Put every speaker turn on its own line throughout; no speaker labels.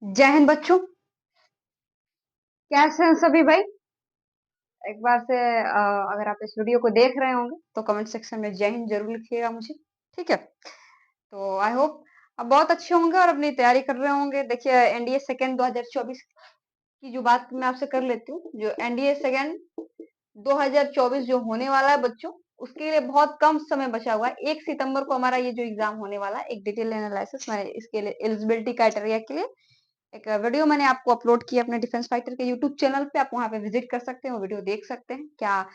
जय हिंद बच्चों। कैसे हैं सभी भाई? एक बार से अगर आप इस वीडियो को देख रहे होंगे तो कमेंट सेक्शन में जय हिंद जरूर लिखिएगा मुझे। ठीक है, तो आई होप आप बहुत अच्छे होंगे और अपनी तैयारी कर रहे होंगे। देखिए, एनडीए सेकेंड 2024 की जो बात मैं आपसे कर लेती हूँ। जो एनडीए सेकेंड 2024 जो होने वाला है बच्चों, उसके लिए बहुत कम समय बचा हुआ है। 1 सितंबर को हमारा ये जो एग्जाम होने वाला है, एक डिटेल एनालिसिस मैं इसके लिए एलिजिबिलिटी क्राइटेरिया के लिए एक वीडियो मैंने आपको अपलोड किया अपने डिफेंस फाइटर के यूट्यूब चैनल पे। आप वहां पे विजिट कर सकते हैं, वो वीडियो देख सकते हैं। क्या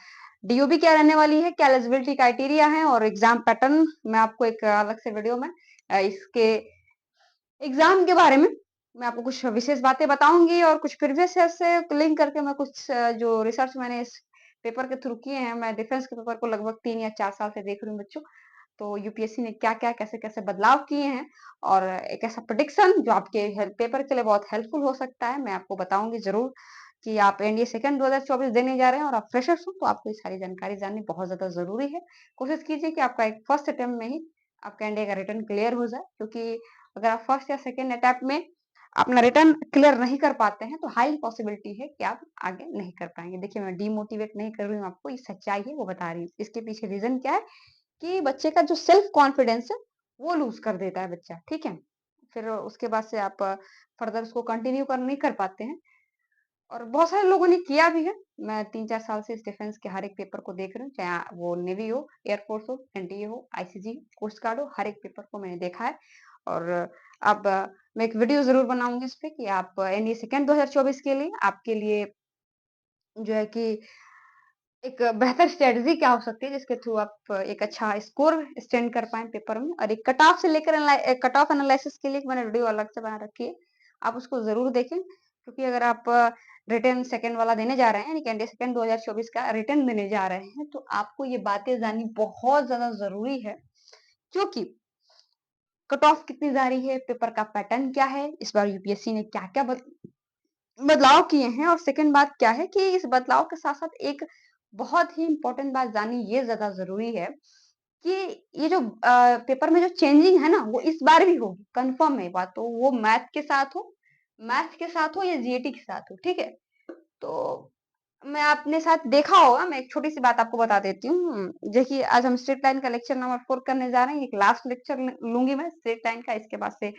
डीओबी क्या रहने वाली है, क्या एलिजिबिलिटी क्राइटेरिया है और एग्जाम पैटर्न मैं आपको एक अलग से वीडियो में इसके एग्जाम के बारे में मैं आपको कुछ विशेष बातें बताऊंगी और कुछ प्रीवियस ईयर से लिंक करके मैं कुछ जो रिसर्च मैंने इस पेपर के थ्रू किए हैं। मैं डिफेंस के पेपर को लगभग 3 या 4 साल से देख रही हूँ बच्चों। तो यूपीएससी ने क्या-क्या, कैसे-कैसे बदलाव किए हैं और एक ऐसा प्रेडिक्शन जो आपके पेपर के लिए बहुत हेल्पफुल हो सकता है, मैं आपको बताऊंगी जरूर कि आप एनडीए सेकेंड 2024 देने जा रहे हैं और आप फ्रेशर्स हो तो आपको ये सारी जानकारी जाननी बहुत ज्यादा जरूरी है। कोशिश कीजिए कि आपका एक फर्स्ट अटेम्प्ट में ही आपका एनडीए का रिटर्न क्लियर हो जाए, क्योंकि अगर आप फर्स्ट या सेकेंड अटेम्प्ट में अपना रिटर्न क्लियर नहीं कर पाते हैं तो हाई पॉसिबिलिटी है कि आप आगे नहीं कर पाएंगे। देखिए, मैं डीमोटिवेट नहीं कर रही हूँ आपको, ये सच्चाई है, वो बता रही हूँ। इसके पीछे रीजन क्या है कि बच्चे का जो सेल्फ कॉन्फिडेंस है वो लूज कर देता है बच्चा। ठीक है, फिर उसके बाद से आप फर्दर उसको कंटिन्यू कर नहीं कर पाते हैं और बहुत सारे लोगों ने किया भी है। मैं 3-4 साल से इस डिफेंस के हर एक पेपर को देख रही हूँ, चाहे वो नेवी हो, एयरफोर्स हो, एनडीए हो, आईसीजी, कोस्ट गार्ड हो, हर एक पेपर को मैंने देखा है। और अब मैं एक वीडियो जरूर बनाऊंगी इस पे कि आप एनडीए सेकेंड 2024 के लिए आपके लिए जो है कि एक बेहतर स्ट्रेटजी क्या हो सकती है जिसके थ्रू आप एक अच्छा स्कोर स्टैंड कर पाए पेपर में। और एक कट ऑफ से लेकर कट ऑफ एनालिसिस के लिए मैंने वीडियो अलग से बना रखी है, आप उसको जरूर देखें। क्योंकि अगर आप रिटर्न सेकंड वाला देने जा रहे हैं, यानी सेकंड 2024 का रिटर्न देने जा रहे हैं, तो आपको ये बातें जाननी बहुत ज्यादा जरूरी है। क्योंकि कट ऑफ कितनी जा रही है, पेपर का पैटर्न क्या है, इस बार यूपीएससी ने क्या क्या बदलाव किए हैं, और सेकंड बात क्या है कि इस बदलाव के साथ साथ एक बहुत ही इंपॉर्टेंट बात जाननी ये ज्यादा जरूरी है कि ये जो पेपर में जो चेंजिंग है ना, वो इस बार भी होगी, कंफर्म है बात। तो वो मैथ के साथ हो या जीएटी के साथ हो, ठीक है। तो मैं अपने साथ देखा होगा, मैं एक छोटी सी बात आपको बता देती हूँ। देखिए, आज हम स्ट्रेट लाइन का लेक्चर नंबर 4 करने जा रहे हैं। एक लास्ट लेक्चर लूंगी मैं स्ट्रेट लाइन का, इसके बाद से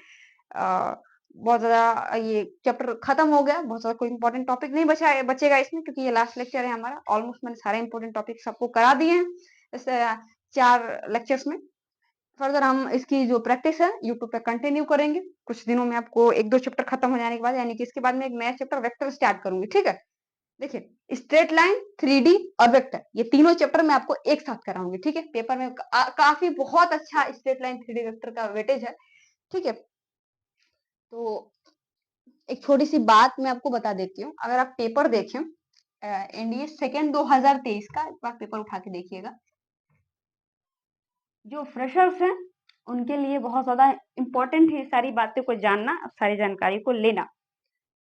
बहुत ज़्यादा ये चैप्टर खत्म हो गया, बहुत ज़्यादा कोई इंपॉर्टेंट टॉपिक नहीं बचेगा इसमें, क्योंकि ये लास्ट लेक्चर है हमारा। ऑलमोस्ट मैंने सारे इंपॉर्टेंट टॉपिक सबको करा दिए हैं इस 4 लेक्चर्स में। फर्दर हम इसकी जो प्रैक्टिस है यूट्यूब पे कंटिन्यू करेंगे कुछ दिनों में। आपको 1-2 चैप्टर खत्म हो जाने के बाद, यानी कि इसके बाद में एक नया चैप्टर वेक्टर स्टार्ट करूंगी, ठीक है। देखिए, स्ट्रेट लाइन, 3D और वेक्टर, ये तीनों चैप्टर मैं आपको एक साथ कराऊंगी, ठीक है। पेपर में काफी बहुत अच्छा स्ट्रेट लाइन, 3D, वेक्टर का वेटेज है, ठीक है। तो एक छोटी सी बात मैं आपको बता देती हूँ। अगर आप पेपर देखें एनडीए सेकेंड 2023 का, एक बार पेपर उठा के देखिएगा। जो फ्रेशर्स हैं उनके लिए बहुत ज्यादा इंपॉर्टेंट है सारी बातें को जानना, सारी जानकारी को लेना।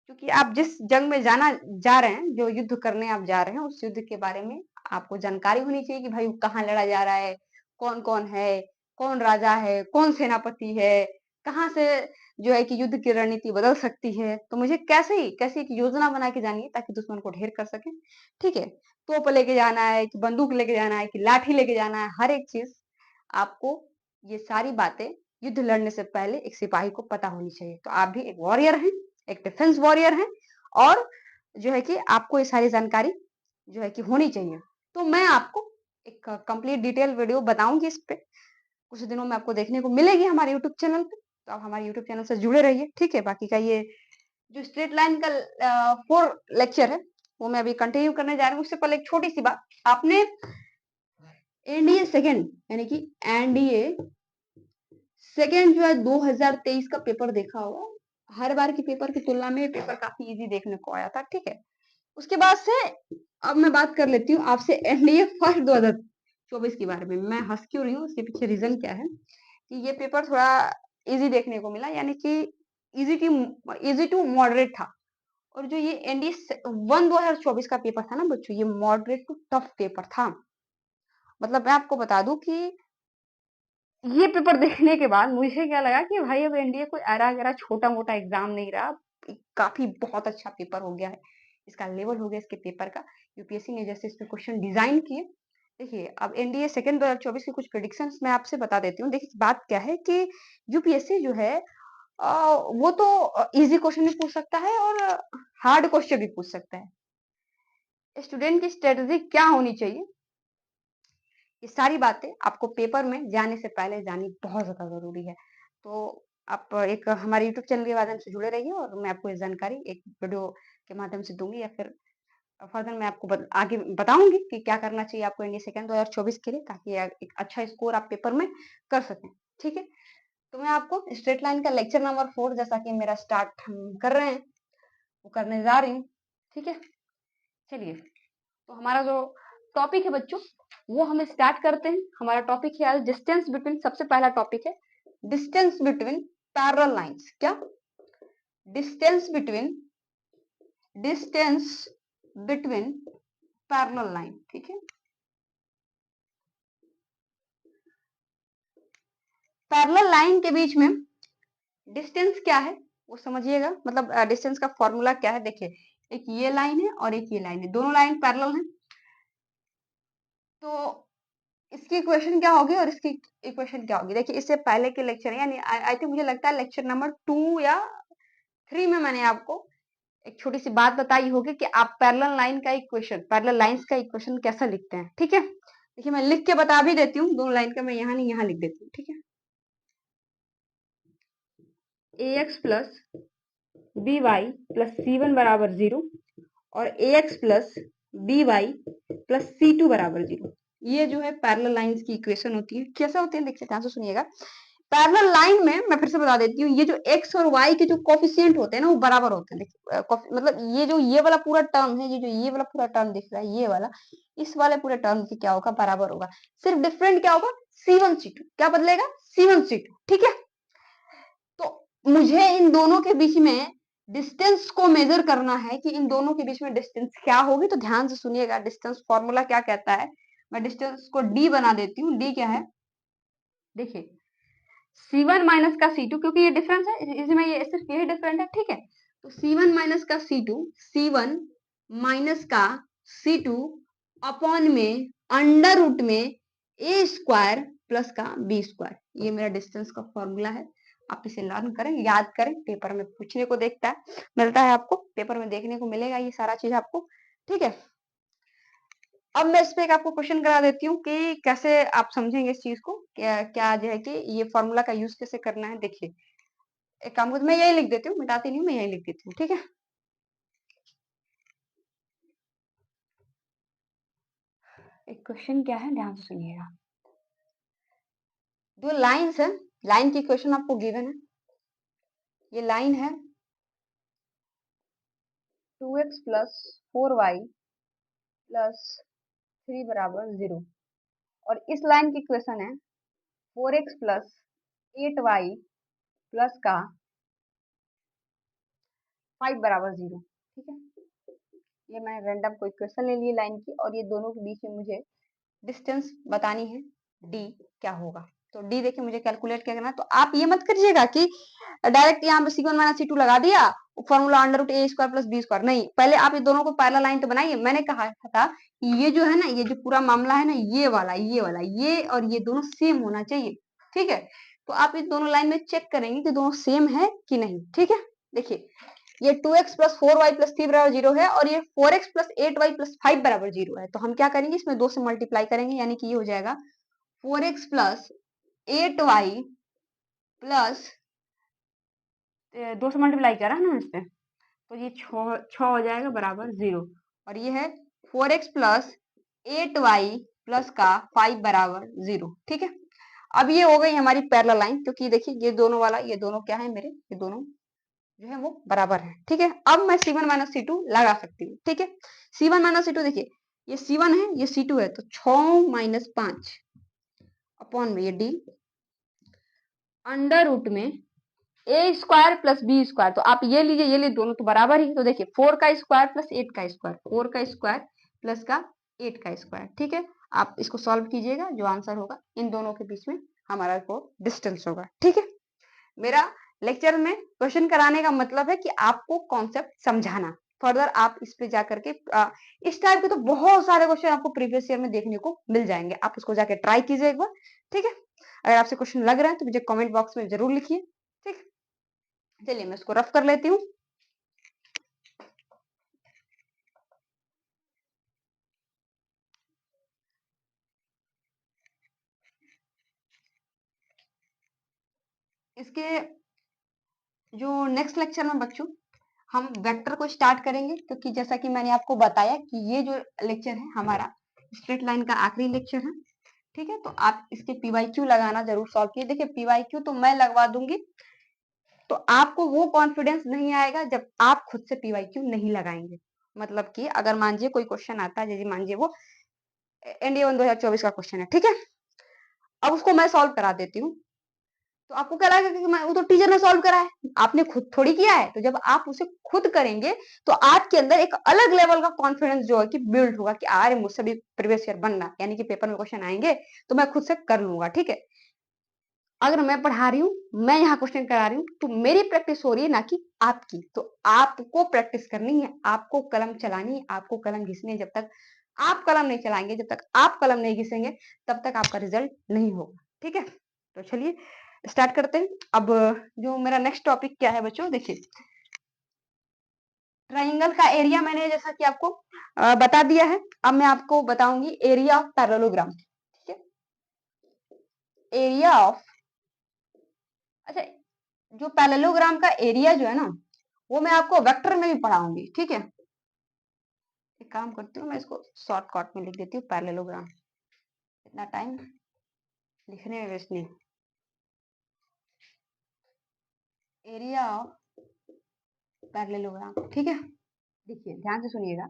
क्योंकि आप जिस जंग में जाना जा रहे हैं, जो युद्ध करने आप जा रहे हैं, उस युद्ध के बारे में आपको जानकारी होनी चाहिए कि भाई कहाँ लड़ा जा रहा है, कौन कौन है, कौन राजा है, कौन सेनापति है, कहाँ से जो है कि युद्ध की रणनीति बदल सकती है। तो मुझे कैसे एक योजना बना के जानी है ताकि दुश्मन को ढेर कर सके, ठीक है। तोप लेके जाना है कि बंदूक लेके जाना है कि लाठी लेके जाना है, हर एक चीज आपको, ये सारी बातें युद्ध लड़ने से पहले एक सिपाही को पता होनी चाहिए। तो आप भी एक वॉरियर हैं, एक डिफेंस वॉरियर हैं, और जो है कि आपको ये सारी जानकारी जो है कि होनी चाहिए। तो मैं आपको एक कंप्लीट डिटेल वीडियो बताऊंगी इस पे, कुछ दिनों में आपको देखने को मिलेगी हमारे यूट्यूब चैनल पे। तो आप हमारे यूट्यूब चैनल से जुड़े रहिए, ठीक है। बाकी का ये जो स्ट्रेट लाइन का 4 लेक्चर है वो मैं अभी कंटिन्यू करने जा रही हूँ। उससे पहले एक छोटी सी बात, आपने एनडीए सेकेंड यानी कि एनडीए सेकेंड जो है 2023 का पेपर देखा होगा। हर बार की पेपर की तुलना में पेपर काफी इजी देखने को आया था, ठीक है। उसके बाद से अब मैं बात कर लेती हूँ आपसे एनडीए फर्स्ट 2024 के बारे में। मैं हंस क्यों रही हूँ, उसके पीछे रीजन क्या है कि ये पेपर थोड़ा इजी देखने को मिला, यानी कि इजी टू मॉडरेट था। और जो ये एनडीए 2024 का पेपर था ना बच्चों, ये मॉडरेट टू टफ पेपर था। मतलब मैं आपको बता दूं कि ये पेपर देखने के बाद मुझे क्या लगा कि भाई अब एनडीए कोई अरा गरा छोटा मोटा एग्जाम नहीं रहा, काफी बहुत अच्छा पेपर हो गया है, इसका लेवल हो गया इसके पेपर का। यूपीएससी ने जैसे इसमें क्वेश्चन डिजाइन किए, देखिए अब एनडीए सेकंड 2024 की कुछ प्रेडिक्शंस मैं आपसे बता देती हूँ। देखिए बात क्या है कि यूपीएससी जो है वो तो इजी क्वेश्चन भी पूछ सकता है और हार्ड क्वेश्चन भी पूछ सकता है। स्टूडेंट की स्ट्रेटेजी क्या होनी चाहिए, ये सारी बातें आपको पेपर में जाने से पहले जानी बहुत ज्यादा जरूरी है। तो आप एक हमारे यूट्यूब चैनल के माध्यम से जुड़े रहिए और मैं आपको ये जानकारी एक वीडियो के माध्यम से दूंगी या फिर फर्दर मैं आपको आगे बताऊंगी कि क्या करना चाहिए आपको एनडीए सेकंड 2024 के लिए, ताकि एक अच्छा स्कोर आप पेपर में कर सकें। ठीक है, तो मैं आपको स्ट्रेट लाइन का लेक्चर नंबर 4 जैसा कि मेरा स्टार्ट हम कर रहे हैं वो करने जा रही हूँ। ठीक है, चलिए तो हमारा जो टॉपिक है बच्चों वो हम स्टार्ट करते हैं। हमारा टॉपिक है आज डिस्टेंस बिटवीन, सबसे पहला टॉपिक है डिस्टेंस बिटवीन पैरेलल लाइंस। क्या? Distance between parallel line. ठीक है, पैरेलल लाइन के बीच में डिस्टेंस क्या है वो समझिएगा, मतलब डिस्टेंस का फॉर्मूला क्या है। देखिए एक ये लाइन है और एक ये लाइन है, दोनों लाइन पैरेलल है, तो इसकी इक्वेशन क्या होगी और इसकी इक्वेशन क्या होगी। देखिए इससे पहले के लेक्चर यानी आई थिंक मुझे लगता है लेक्चर नंबर 2 या 3 में मैंने आपको एक छोटी सी बात बताई होगी कि आप पैरेलल लाइन का इक्वेशन, पैरेलल लाइंस का इक्वेशन कैसा लिखते हैं। ठीक है, देखिए मैं लिख के बता भी देती हूँ, दोनों लाइन का मैं यहाँ नहीं यहाँ लिख देती हूँ। ठीक है, ax plus B Y plus C one बराबर 0 और ax plus B Y plus C two बराबर 0, ये जो है पैरेलल लाइंस की इक्वेशन होती है। कैसा होती है देखिए ध्यान से सुनिएगा। पैरेलल लाइन में मैं फिर से बता देती हूँ, ये जो x और y के जो कोफिशिएंट होते हैं ना वो बराबर होते हैं। देखिए मतलब ये जो ये वाला पूरा टर्म है, ये वाला पूरा टर्म दिख रहा है, ये वाला इस वाले पूरे टर्म से क्या होगा, बराबर होगा। सिर्फ डिफरेंट क्या होगा, C1 C2, क्या बदलेगा, C1 C2। ठीक है, तो मुझे इन दोनों के बीच में डिस्टेंस को मेजर करना है कि इन दोनों के बीच में डिस्टेंस क्या होगी। तो ध्यान से सुनिएगा, डिस्टेंस फॉर्मूला क्या कहता है। मैं डिस्टेंस को d बना देती हूँ। d क्या है, देखिए C1 माइनस का C2, क्योंकि ये डिफरेंस है इसमें, ये सिर्फ यही डिफरेंट है। ठीक है, तो C1 माइनस का C2, C1 माइनस का C2 अपॉन में अंडर रूट में a स्क्वायर प्लस का b स्क्वायर, ये मेरा डिस्टेंस का फॉर्मूला है। आप इसे लर्न करें, याद करें, पेपर में पूछने को मिलता है आपको, पेपर में देखने को मिलेगा ये सारा चीज आपको। ठीक है, अब मैं इस पे एक आपको क्वेश्चन करा देती हूँ कि कैसे आप समझेंगे इस चीज को, क्या क्या जो है कि ये फॉर्मूला का यूज कैसे करना है। देखिए एक काम करते, मैं यही लिख देती हूँ, मिटाती नहीं हूँ, मैं यही लिख देती हूँ। ठीक है, एक क्वेश्चन क्या है ध्यान से सुनिएगा। दो लाइंस है, लाइन की क्वेश्चन आपको गिवन है, ये लाइन है 2x प्लस 4y प्लस 3 बराबर 0 और इस लाइन की क्वेश्चन है 4x प्लस 8y प्लस का 5 बराबर 0। ठीक है, ये मैंने रैंडम कोई क्वेश्चन ले ली लाइन की और ये दोनों के बीच में मुझे डिस्टेंस बतानी है, d क्या होगा। तो d देखिए मुझे कैलकुलेट क्या करना है। तो आप ये मत करिएगा कि डायरेक्ट यहाँ पे C1 माइनस C2 लगा दिया, formula under root a square plus b square, नहीं, पहले आप ये दोनों को पैरेलल लाइन तो बनाइए। मैंने कहा था कि ये जो है ना, ये जो पूरा मामला है ना, ये और ये दोनों सेम होना चाहिए। ठीक है, तो आप इस दोनों लाइन में चेक करेंगे कि दोनों सेम है कि नहीं। ठीक है, देखिए ये 2x प्लस 4y प्लस 3 बराबर 0 है और ये 4x प्लस 8y प्लस 5 बराबर 0 है। तो हम क्या करेंगे, इसमें 2 से मल्टीप्लाई करेंगे, यानी कि ये हो जाएगा 4x प्लस 8y प्लस 2 से मल्टीप्लाई करा है ना इससे, तो ये 6 हो जाएगा बराबर 0 और ये है 4x प्लस 8y प्लस का 5 बराबर 0। ठीक है, अब ये हो गई हमारी पैरेलल लाइन, क्योंकि देखिए ये दोनों वाला, ये दोनों क्या है मेरे, ये दोनों जो है वो बराबर है। ठीक है, अब मैं C1 माइनस C2 लगा सकती हूँ। ठीक है, C1 माइनस C2 देखिए ये C1 है ये C2 है, तो 6 माइनस 5 अपॉन में ये d अंडर रूट में a square plus b square. तो आप ये लीजिए ये लीजिए, दोनों तो बराबर ही। तो देखिए 4 का स्क्वायर प्लस 8 का स्क्वायर, 4 का स्क्वायर प्लस का 8 का स्क्वायर। ठीक है, आप इसको सॉल्व कीजिएगा, जो आंसर होगा इन दोनों के बीच में हमारा को डिस्टेंस होगा। ठीक है, मेरा लेक्चर में क्वेश्चन कराने का मतलब है कि आपको कॉन्सेप्ट समझाना। फर्दर आप इस पे जाकर के इस टाइप के तो बहुत सारे क्वेश्चन आपको प्रीवियस ईयर में देखने को मिल जाएंगे। आप उसको जाके ट्राई कीजिए एक बार, ठीक है। अगर आपसे क्वेश्चन लग रहा है तो मुझे कमेंट बॉक्स में जरूर लिखिए, ठीक। चलिए मैं इसको रफ कर लेती हूँ। इसके जो नेक्स्ट लेक्चर में बच्चों हम वेक्टर को स्टार्ट करेंगे, क्योंकि जैसा कि मैंने आपको बताया कि ये जो लेक्चर है हमारा स्ट्रेट लाइन का आखिरी लेक्चर है, ठीक है। तो आप इसके पीवाईक्यू लगाना जरूर सॉल्व कीजिए। देखिए पीवाईक्यू तो मैं लगवा दूंगी, तो आपको वो कॉन्फिडेंस नहीं आएगा जब आप खुद से पीवाईक्यू नहीं लगाएंगे। मतलब कि अगर मान लीजिए कोई क्वेश्चन आता है, जैसे मान लीजिए वो एनडीए 2024 का क्वेश्चन है, ठीक है। अब उसको मैं सॉल्व करा देती हूँ, तो आपको क्या लगेगा कि वो तो टीचर ने सॉल्व करा है, आपने खुद थोड़ी किया है। तो जब आप उसे खुद करेंगे तो आपके अंदर एक अलग लेवल का कॉन्फिडेंस जो है कि बिल्ड होगा कि अरे मुझसे भी प्रीवियस ईयर बनना, यानी कि पेपर में क्वेश्चन आएंगे तो मैं खुद से कर लूंगा, ठीक है। अगर मैं पढ़ा रही हूँ, मैं यहाँ क्वेश्चन करा रही हूँ, तो मेरी प्रैक्टिस हो रही है ना कि आपकी। तो आपको प्रैक्टिस करनी है, आपको कलम चलानी है, आपको कलम घिसनी है। जब तक आप कलम नहीं चलाएंगे, जब तक आप कलम नहीं घिसेंगे, तब तक आपका रिजल्ट नहीं होगा, ठीक है। तो चलिए स्टार्ट करते हैं। अब जो मेरा नेक्स्ट टॉपिक क्या है बच्चों, देखिए ट्राइंगल का एरिया मैंने जैसा कि आपको बता दिया है। अब मैं आपको बताऊंगी एरिया ऑफ पैरेललोग्राम, ठीक है। एरिया ऑफ, अच्छा, जो पैरेललोग्राम का एरिया जो है ना, वो मैं आपको वेक्टर में भी पढ़ाऊंगी, ठीक है। एक काम करती हूँ, मैं इसको शॉर्टकट में लिख देती हूँ पैरेललोग्राम, इतना टाइम लिखने में वेस्ट नहीं। एरिया ऑफ पैरेललोग्राम, ठीक है। देखिए ध्यान से सुनिएगा,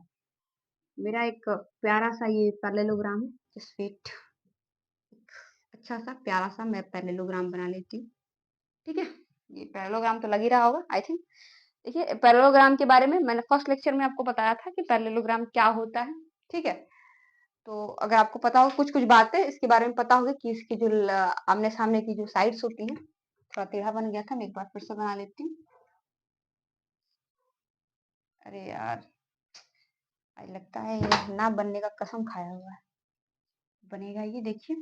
मेरा एक प्यारा सा ये पैरेललोग्राम है, स्वीट, अच्छा सा प्यारा सा मैं पैरेललोग्राम बना लेती हूँ, ठीक है। ये पैरेललोग्राम तो लग ही रहा होगा आई थिंक। देखिए पैरेललोग्राम के बारे में मैंने फर्स्ट लेक्चर में आपको बताया था कि पैरेललोग्राम क्या होता है, ठीक है। तो अगर आपको पता हो कुछ कुछ बातें इसके बारे में पता होगी कि इसकी जो आमने सामने की जो साइड्स होती हैं, थोड़ा टेढ़ा बन गया था, मैं एक बार फिर से बना लेती हूँ। अरे यार, आज लगता है ये ना बनने का कसम खाया हुआ है। बनेगा ये, देखिए।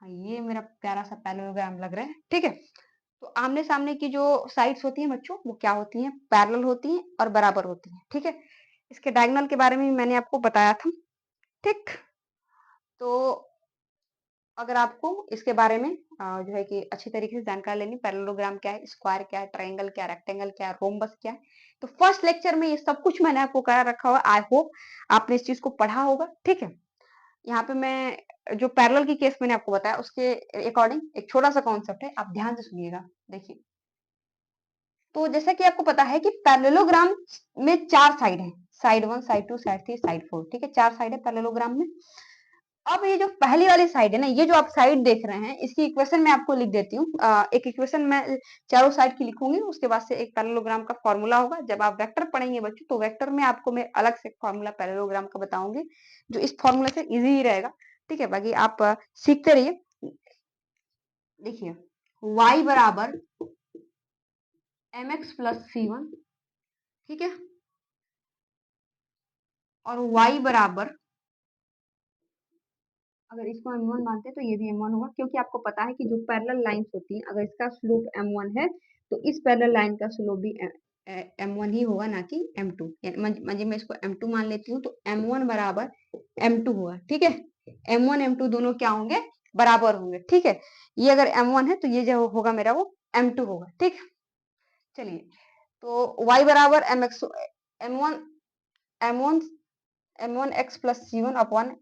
हाँ ये मेरा प्यारा सा पैरेललोग्राम लग रहा है, ठीक है। तो आमने सामने की जो साइड्स होती हैं बच्चों, वो क्या होती हैं, पैरेलल होती हैं और बराबर होती हैं, ठीक है। इसके डायगोनल के बारे में मैंने आपको बताया था, ठीक। तो अगर आपको इसके बारे में जो है कि अच्छी तरीके से जानकारी लेनी, पैरेललोग्राम क्या है, स्क्वायर क्या है, ट्रायंगल क्या है, रेक्टेंगल क्या है, रोम्बस क्या है, तो फर्स्ट लेक्चर में ये सब कुछ मैंने आपको करा रखा हुआ। आई होप आपने इस चीज को पढ़ा होगा, ठीक है। यहाँ पे मैं जो पैरेलल की केस मैंने आपको बताया उसके अकॉर्डिंग एक छोटा सा कॉन्सेप्ट है, आप ध्यान से सुनिएगा। देखिए तो जैसा कि आपको पता है कि पैरेललोग्राम में चार साइड है, साइड 1, साइड 2, साइड 3, साइड 4, ठीक है। चार साइड है पैरेललोग्राम में। अब ये जो पहली वाली साइड है ना, ये जो आप साइड देख रहे हैं, इसकी इक्वेशन मैं आपको लिख देती हूँ। एक इक्वेशन मैं चारों साइड की लिखूंगी, उसके बाद से एक पैरेललोग्राम का फॉर्मूला होगा। जब आप वेक्टर पढ़ेंगे बच्चों, तो वेक्टर में आपको मैं अलग से फॉर्मूला पैरेललोग्राम का बताऊंगी, जो इस फॉर्मूला से इजी ही रहेगा, ठीक है। बाकी आप सीखते रहिए। देखिए y बराबर mx प्लस c1, ठीक है, और y बराबर, अगर इसको m1 मानते हैं तो ये भी m1 होगा, क्योंकि आपको पता है कि जो पैरेलल लाइंस होती हैं, अगर इसका स्लोप m1 है तो इस पैरेलल लाइन का स्लोप भी m1 ही होगा, ना कि m2। म्हणजे मैं इसको m2 मान लेती हूँ, तो m1 बराबर m2 होगा, ठीक है। m1 m2 दोनों क्या होंगे, बराबर होंगे, ठीक है। ये अगर m1 है तो ये जो होगा मेरा वो m2 होगा, ठीक। चलिए तो y बराबर mx, m1 m1 m1 x plus c1 upon,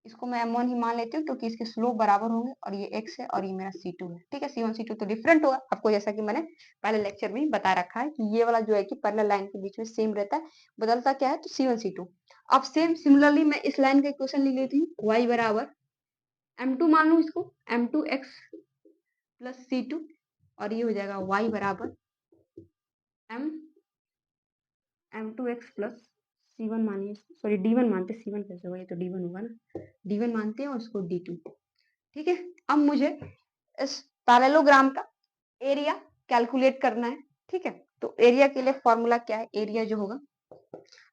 इसको मैं m1 ही मान लेती हूँ क्योंकि इसके स्लोप बराबर होंगे, और ये x है और ये मेरा c2 है, ठीक है। c1 c2 तो डिफरेंट होगा आपको, जैसा कि मैंने पहले लेक्चर में बता रखा है कि ये वाला जो है कि पैरेलल लाइन के बीच में सेम रहता है, बदलता क्या है, तो c1 c2। अब सेम सिमिलरली मैं इस लाइन का इक्वेशन लिख लेती हूँ, y बराबर m2 मान लू इसको, m2 x प्लस c2, और ये हो जाएगा y बराबर m m2x प्लस c1 मानिए, सॉरी d1 मानते, c1 कैसे होगा, ये तो d1 होगा ना, d1 मानते हैं और इसको d2, ठीक है। अब मुझे इस पैरेललोग्राम का एरिया कैलकुलेट करना है। ठीक है, तो एरिया के लिए फॉर्मूला क्या है? एरिया जो होगा,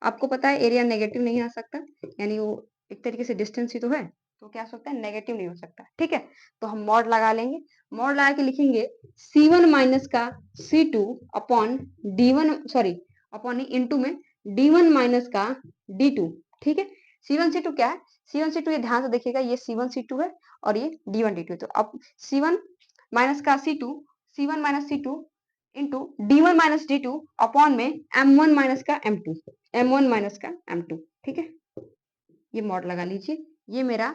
आपको पता है एरिया नेगेटिव नहीं आ सकता, यानी वो एक तरीके से डिस्टेंस ही तो है, तो क्या हो सकता है? नेगेटिव नहीं हो सकता। ठीक है, तो हम मॉड लगा लेंगे। मॉड लगा के लिखेंगे C1 माइनस का C2 upon D1, sorry upon into में D1 माइनस का D2। ठीक है, C1 C2 क्या है? C1 C2 ये ध्यान से देखिएगा, ये C1 C2 है और ये D1 D2। तो अब C1 माइनस का C2, C1 minus C2 into D1 minus D2 upon में M1 माइनस का M2, M1 माइनस का M2। ठीक है, ये मॉड लगा लीजिए। ये मेरा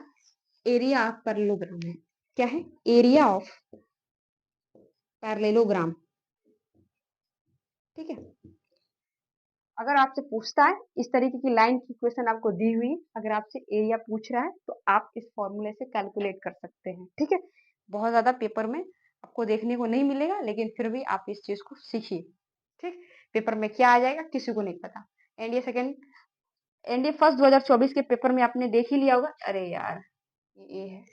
एरिया ऑफ पैरेललोग्राम है। क्या है? Area of parallelogram. ठीक है, अगर आपसे पूछता है इस तरीके की लाइन की इक्वेशन आपको दी हुई, अगर आपसे एरिया पूछ रहा है तो आप इस फॉर्मूले से कैलकुलेट कर सकते हैं। ठीक है, बहुत ज्यादा पेपर में आपको देखने को नहीं मिलेगा, लेकिन फिर भी आप इस चीज को सीखिए। ठीक, पेपर में क्या आ जाएगा किसी को नहीं पता। एनडीए सेकेंड, एनडीए फर्स्ट 2024 के पेपर में आपने देख ही लिया होगा। अरे यार ये है।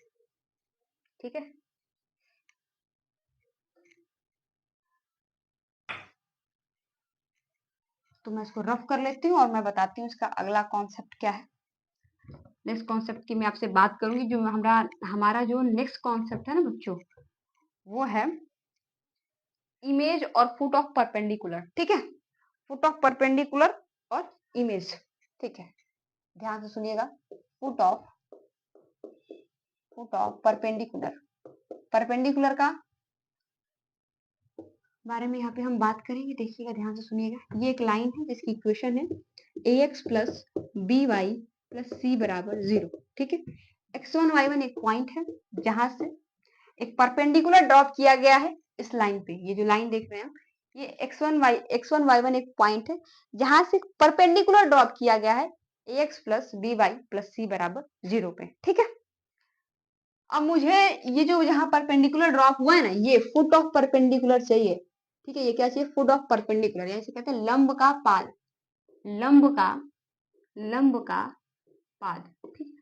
ठीक है, तो मैं इसको रफ कर लेती हूँ और मैं बताती हूँ इसका अगला कॉन्सेप्ट क्या है। नेक्स्ट कॉन्सेप्ट की मैं आपसे बात करूंगी। जो हमारा जो नेक्स्ट कॉन्सेप्ट है ना बच्चों, वो है इमेज और फुट ऑफ परपेंडिकुलर। ठीक है, फुट ऑफ परपेंडिकुलर और इमेज। ठीक है, ध्यान से सुनिएगा। फुट ऑफ परपेंडिकुलर, परपेंडिकुलर का बारे में यहाँ पे हम बात करेंगे। देखिएगा, ध्यान से सुनिएगा। ये एक लाइन है जिसकी इक्वेशन है ax plus B Y plus C बराबर 0। ठीक है, x1 y1 एक पॉइंट है जहां से एक परपेंडिकुलर ड्रॉप किया गया है इस लाइन पे। ये जो लाइन देख रहे हैं ये x1 y1 एक पॉइंट है जहां से परपेंडिकुलर ड्रॉप किया गया है ax plus B Y plus C बराबर 0 पे। ठीक है, अब मुझे ये जो यहाँ परपेंडिकुलर ड्रॉप हुआ है ना, ये फुट ऑफ परपेंडिकुलर चाहिए। ठीक है, ये क्या चाहिए? फुट ऑफ परपेंडिकुलर, यानी कहते हैं लंब का पाद, लंब का पाद। ठीक,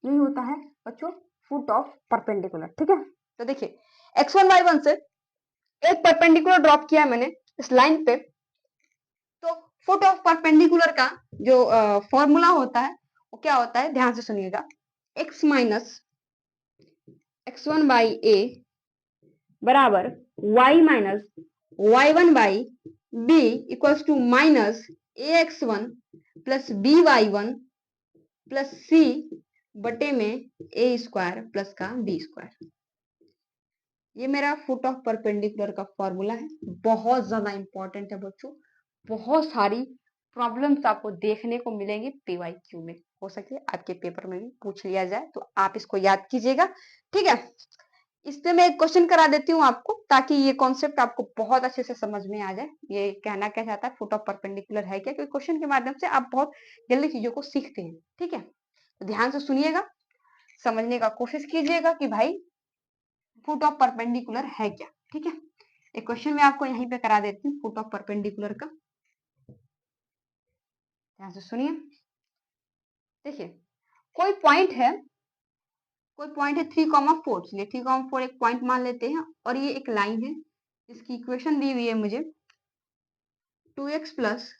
यही होता है बच्चों फुट ऑफ परपेंडिकुलर। ठीक है, तो देखिए x1 y1 से एक परपेंडिकुलर ड्रॉप किया मैंने इस लाइन पे, तो फुट ऑफ परपेंडिकुलर का जो फॉर्मूला होता है वो क्या होता है? ध्यान से सुनिएगा। x minus x1 by A बराबर y minus y1 by B equals to minus ax1 plus by1 plus C बटे में ए स्क्वायर प्लस का बी स्क्वायर। ये मेरा फुट ऑफ परपेंडिकुलर का फॉर्मूला है। बहुत ज्यादा इंपॉर्टेंट है बच्चों, बहुत सारी प्रॉब्लम्स आपको देखने को मिलेंगी पीवाईक्यू में, हो सके आपके पेपर में भी पूछ लिया जाए, तो आप इसको याद कीजिएगा। ठीक है, इससे मैं एक क्वेश्चन करा देती हूँ आपको, ताकि ये कॉन्सेप्ट आपको बहुत अच्छे से समझ में आ जाए। ये कहना क्या चाहता है, फुट ऑफ परपेंडिकुलर है क्या, क्योंकि क्वेश्चन के माध्यम से आप बहुत जल्दी चीजों को सीखते हैं। ठीक है, तो ध्यान से सुनिएगा, समझने का कोशिश कीजिएगा कि भाई फुट ऑफ परपेंडिकुलर है क्या। ठीक है, एक क्वेश्चन मैं आपको यहीं पे करा देती हूँ फुट ऑफ परपेंडिकुलर का। ध्यान से सुनिए। देखिए, कोई पॉइंट है, कोई पॉइंट है 3,4, चलिए 3,4 एक पॉइंट मान लेते हैं, और ये एक लाइन है जिसकी इक्वेशन दी हुई है मुझे 2x प्लस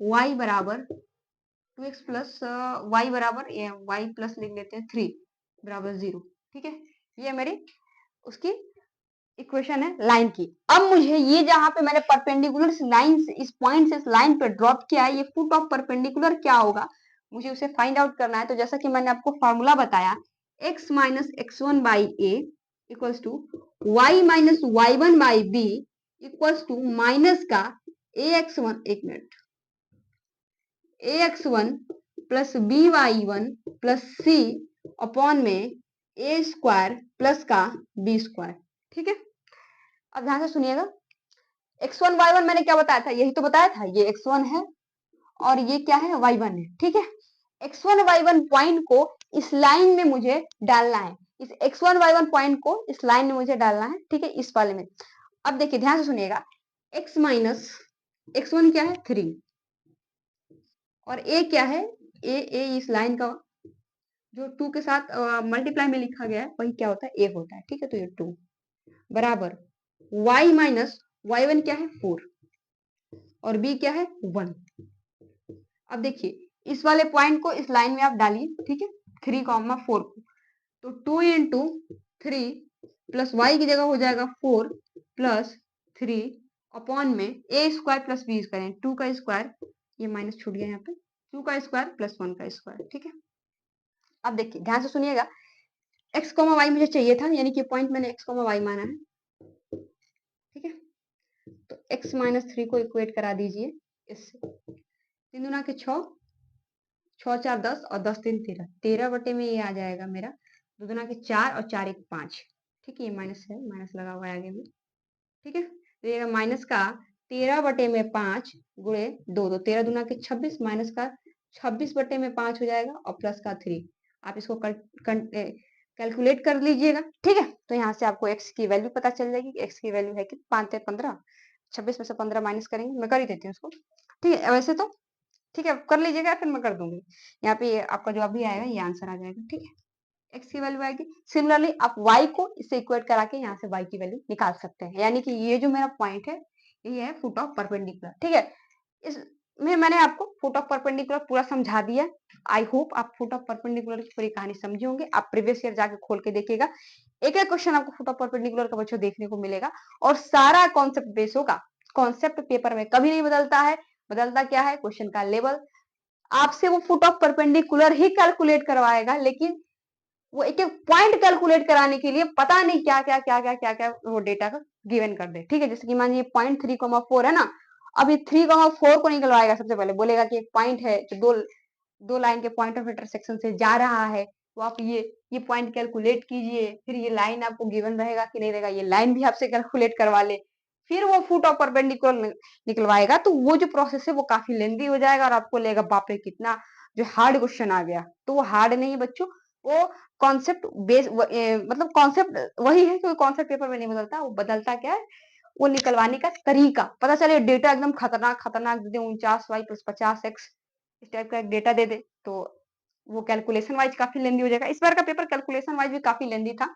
वाई बराबर 2x प्लस वाई बराबर वाई प्लस लिख लेते हैं 3 बराबर 0। ठीक है, ये मेरी उसकी इक्वेशन है लाइन की। अब मुझे ये जहां पे मैंने परपेंडिकुलर लाइन से इस पॉइंट से इस लाइन पे ड्रॉप किया है, ये फुट ऑफ परपेंडिकुलर क्या होगा मुझे उसे फाइंड आउट करना है। तो जैसा कि मैंने आपको फॉर्मूला बताया, x minus x1 by A equals to Y minus y1 by B equals to minus का ax1, एक minute, ax1 plus B Y one plus C upon में ए स्क्वायर प्लस का बी स्क्वायर। ठीक है, अब ध्यान से सुनिएगा। x1 y1 मैंने क्या बताया था? यही तो बताया था, ये x1 है और ये क्या है? y1 है। ठीक है, x1 y1 पॉइंट को इस लाइन में मुझे डालना है, इस x1 y1 पॉइंट को इस लाइन में मुझे डालना है। ठीक है, इस वाले में। अब देखिए ध्यान से सुनिएगा, x माइनस x1 क्या है? 3, और a क्या है? ए इस लाइन का जो 2 के साथ मल्टीप्लाई में लिखा गया है वही क्या होता है, ए होता है। ठीक है, तो ये 2 बराबर y माइनस y1 क्या है 4 और b क्या है 1। अब देखिए इस वाले पॉइंट को इस लाइन में आप डालिए, ठीक है, 3,4 को, तो 2 इंटू 3 प्लस वाई की जगह हो जाएगा 4 प्लस 3 अपॉन में A square plus B square, 2 का स्क्वायर, ये माइनस छूट गया यहाँ पे, 2 का स्क्वायर प्लस 1 का स्क्वायर। ठीक है, अब देखिए ध्यान से सुनिएगा, x कॉमा वाई मुझे चाहिए था, यानी कि पॉइंट मैंने x कॉमा वाई माना है। ठीक है, तो x माइनस 3 को इक्वेट करा दीजिए इससे, 3 दूना के 6, 6 4 10 और 10 3 13, 13 बटे में ये आ जाएगा मेरा 2 दूना के 4 और 4 1 5। ठीक है, ये माइनस है, माइनस लगा हुआ है आगे में। ठीक है, तो ये माइनस का 13 बटे में 5 गुणे 2, तो 13 दूना के 26, माइनस का 26 बटे में 5 हो जाएगा और प्लस का 3। आप इसको कैलकुलेट कर लीजिएगा। ठीक है, तो यहाँ से आपको x की वैल्यू पता चल जाएगी। x की वैल्यू है कि 5 से 15, 26 में से 15 माइनस करेंगे, मैं कर ही देती हूँ उसको। ठीक है, वैसे तो ठीक है कर लीजिएगा, फिर मैं कर दूंगी। यहाँ पे आपका जो अभी आएगा ये आंसर आ जाएगा। ठीक है, x की वैल्यू आएगी। सिमिलरली आप y को इससे इक्वेट करा के यहाँ से y की वैल्यू निकाल सकते हैं, यानी कि ये जो मेरा पॉइंट है ये है फुट ऑफ परपेंडिकुलर। ठीक है, इसमें मैंने आपको फुट ऑफ परपेंडिकुलर पूरा समझा दिया। आई होप आप फुट ऑफ परपेंडिकुलर की पूरी कहानी समझे होंगे। आप प्रीवियस ईयर जाके खोल के देखिएगा, एक एक क्वेश्चन आपको फुट ऑफ परपेंडिकुलर का बच्चों देखने को मिलेगा और सारा कॉन्सेप्ट बेस होगा। कॉन्सेप्ट पेपर में कभी नहीं बदलता है, बदलता क्या है क्वेश्चन का लेवल। आपसे वो foot of perpendicular he calculate करवाएगा, लेकिन वो एक एक पॉइंट कैलकुलेट कराने के लिए पता नहीं क्या क्या क्या क्या क्या क्या वो डेटा का गिवन कर दे। ठीक है, जैसे कि मानिए पॉइंट 3,4 है ना, अब ये 3,4 को निकलवाएगा। सबसे पहले बोलेगा कि एक पॉइंट है जो दो लाइन के पॉइंट ऑफ इंटरसेक्शन से जा रहा है, तो आप ये पॉइंट कैलकुलेट कीजिए। फिर ये लाइन आपको गिवन रहेगा कि नहीं रहेगा, ये लाइन भी आपसे कैलकुलेट करवा ले, फिर वो फुट ऑफ परपेंडिकुलर निकलवाएगा। तो वो जो प्रोसेस है वो काफी लेंदी हो जाएगा और आपको लगेगा बाप रे कितना जो हार्ड क्वेश्चन आ गया। तो वो हार्ड नहीं बच्चों, वो कॉन्सेप्ट बेस मतलब कॉन्सेप्ट वही है, क्योंकि कॉन्सेप्ट पेपर में नहीं बदलता। वो बदलता क्या है, वो निकलवाने का तरीका। पता चले डेटा एकदम खतरनाक खतरनाक दे दे, 49y प्लस 50x इस टाइप का एक डेटा दे दे, तो वो कैलकुलेशन वाइज काफी लेंदी हो जाएगा। इस बार का पेपर कैलकुलेशन वाइज भी काफी लेंदी था।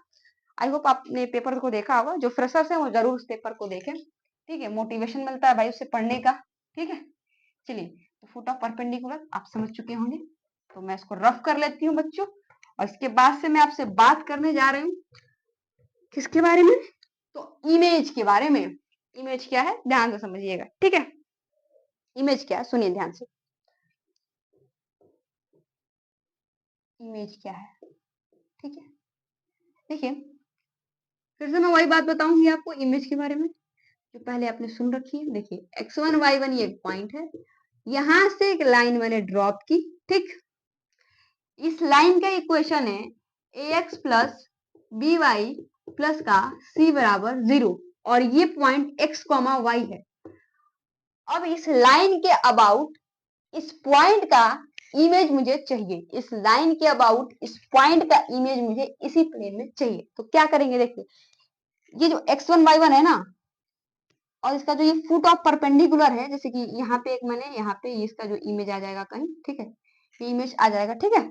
आई होप आपने पेपर को देखा होगा, जो फ्रेशर्स है वो जरूर उस पेपर को देखें। ठीक है, मोटिवेशन मिलता है भाई उससे पढ़ने का। ठीक है, चलिए, तो फुट ऑफ परपेंडिकुलर आप समझ चुके होंगे, तो मैं इसको रफ कर लेती हूँ बच्चों, और इसके बाद से मैं आपसे बात करने जा रही हूँ किसके बारे में, तो इमेज के बारे में। इमेज क्या है ध्यान से समझिएगा। ठीक है, इमेज क्या है सुनिए ध्यान से। इमेज क्या है, ठीक है, देखिए फिर से मैं वही बात बताऊंगी आपको इमेज के बारे में जो पहले आपने सुन रखी है। देखिए x1 y1 ये एक पॉइंट है, यहां से एक लाइन मैंने ड्रॉप की। ठीक, इस लाइन का इक्वेशन है ax plus B Y plus का c बराबर 0, और ये पॉइंट x कॉमा y है। अब इस लाइन के अबाउट इस पॉइंट का इमेज मुझे चाहिए, इस लाइन के अबाउट इस पॉइंट का इमेज मुझे इसी प्लेन में चाहिए। तो क्या करेंगे, देखिए ये जो x1 y1 है ना, और इसका जो ये फुट ऑफ परपेंडिकुलर है, जैसे कि यहाँ पे एक मैंने यहाँ पे इसका जो इमेज आ जाएगा कहीं, ठीक है, ये इमेज आ जाएगा। ठीक है,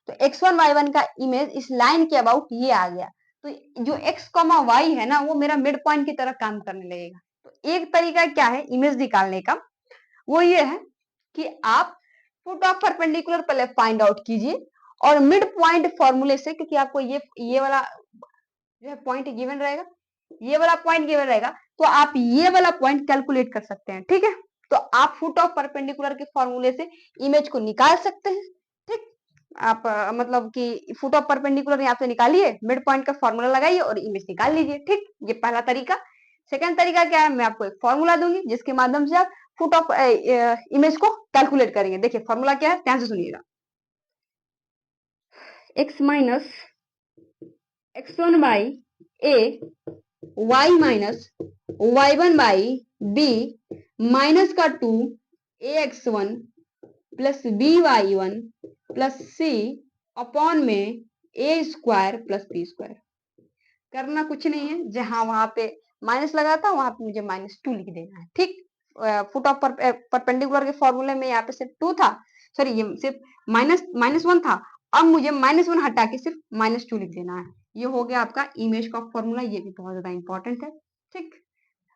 तो x1 y1 का इमेज इस लाइन के अबाउट ये आ गया, तो जो x कॉमा y है ना वो मेरा मिड पॉइंट की तरह काम करने लगेगा। तो एक तरीका क्या है इमेज निकालने का, वो ये है कि आप फुट ऑफ परपेंडिकुलर पहले फाइंड आउट कीजिए, और मिड पॉइंट फॉर्मूले से, क्योंकि आपको ये वाला जो है पॉइंट गिवन रहेगा, ये वाला पॉइंट गिवन रहेगा, तो आप ये वाला पॉइंट कैलकुलेट कर सकते हैं। ठीक है, तो आप फुट ऑफ परपेंडिकुलर के फॉर्मूले से इमेज को निकाल सकते हैं। ठीक, आप मतलब कि फुट ऑफ परपेंडिकुलर यहाँ से निकालिए, मिड पॉइंट का फॉर्मूला लगाइए और इमेज निकाल लीजिए। ठीक, ये पहला तरीका। सेकंड तरीका क्या है, मैं आपको एक फॉर्मूला दूंगी जिसके माध्यम से आप फुट ऑफ इमेज को कैलकुलेट करेंगे। देखिए फॉर्मूला क्या है ध्यान से सुनिएगा, x minus x1 by a y minus y1 by b minus का 2 ax1 plus by1 plus c upon में a square plus b square. करना कुछ नहीं है, जहां वहां पे माइनस लगा था वहां पे मुझे -2 लिख देना है। ठीक, फुट ऑफ परपेंडिकुलर के फॉर्मूले में यहाँ पे सिर्फ 2 था, सॉरी ये सिर्फ -1 था, अब मुझे -1 हटा के सिर्फ -2 लिख देना है। ये हो गया आपका इमेज का फॉर्मूला, ये भी बहुत ज्यादा इंपॉर्टेंट है। ठीक,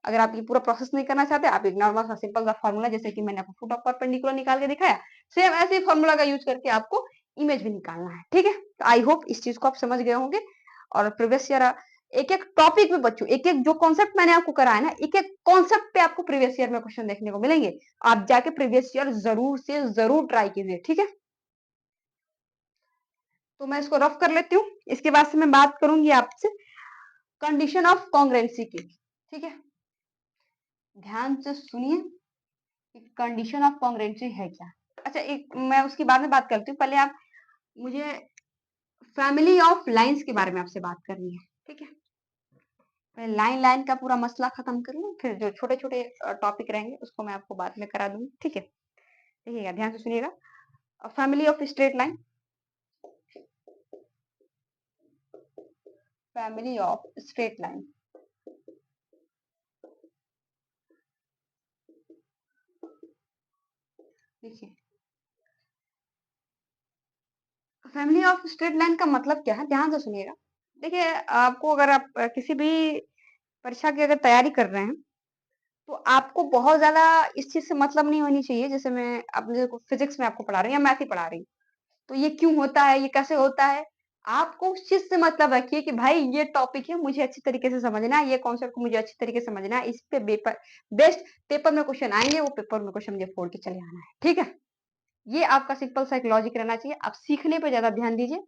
अगर आप ये पूरा प्रोसेस नहीं करना चाहते, आप एक नॉर्मल सा सिंपल सा फॉर्मूला, जैसे कि मैंने आपको फुट ऑफ परपेंडिकुलर निकाल के दिखाया, सेम ऐसे ही फॉर्मूला का यूज करके आपको इमेज भी निकालना है। ठीक है, तो आई होप इस चीज को आप समझ गए होंगे। और प्रीवियस ईयर एक एक टॉपिक में बच्चों, एक एक जो कॉन्सेप्ट मैंने आपको कराया ना, एक एक कॉन्सेप्ट पे आपको प्रीवियस ईयर में क्वेश्चन देखने को मिलेंगे। आप जाके प्रीवियस ईयर जरूर से जरूर ट्राई कीजिए। ठीक है, तो मैं इसको रफ कर लेती हूँ। इसके बाद से मैं बात करूंगी आपसे कंडीशन ऑफ कॉन्ग्रुएंसी की। ठीक है, ध्यान से सुनिए कि कंडीशन ऑफ कॉन्ग्रुएंसी है क्या। अच्छा, एक मैं उसके बाद में बात करती हूँ, पहले आप मुझे फैमिली ऑफ लाइंस के बारे में आपसे बात करनी है। ठीक है, मैं लाइन लाइन का पूरा मसला खत्म कर लूँ, फिर जो छोटे छोटे टॉपिक रहेंगे उसको मैं आपको बाद में करा दूंगी। ठीक है, देखिएगा, ध्यान से सुनिएगा। Family of straight line, family of straight line. देखिए, फैमिली ऑफ स्ट्रेट लाइन का मतलब क्या है, ध्यान से सुनिएगा। देखिए, आपको अगर आप किसी भी परीक्षा की अगर तैयारी कर रहे हैं, तो आपको बहुत ज्यादा इस चीज से मतलब नहीं होनी चाहिए। जैसे मैं अपने फिजिक्स में आपको पढ़ा रही हूँ या मैथ ही पढ़ा रही हूँ, तो ये क्यों होता है, ये कैसे होता है, आपको उस चीज से मतलब रखिए कि भाई ये टॉपिक है, मुझे अच्छी तरीके से समझना है, ये कॉन्सेप्ट को मुझे अच्छी तरीके से समझना है, इस पे बेस्ट पेपर में क्वेश्चन आएंगे, वो पेपर में क्वेश्चन मुझे फोड़ के चले आना है। ठीक है, ये आपका सिंपल सा एक लॉजिक रहना चाहिए। आप सीखने पे ज्यादा ध्यान दीजिए।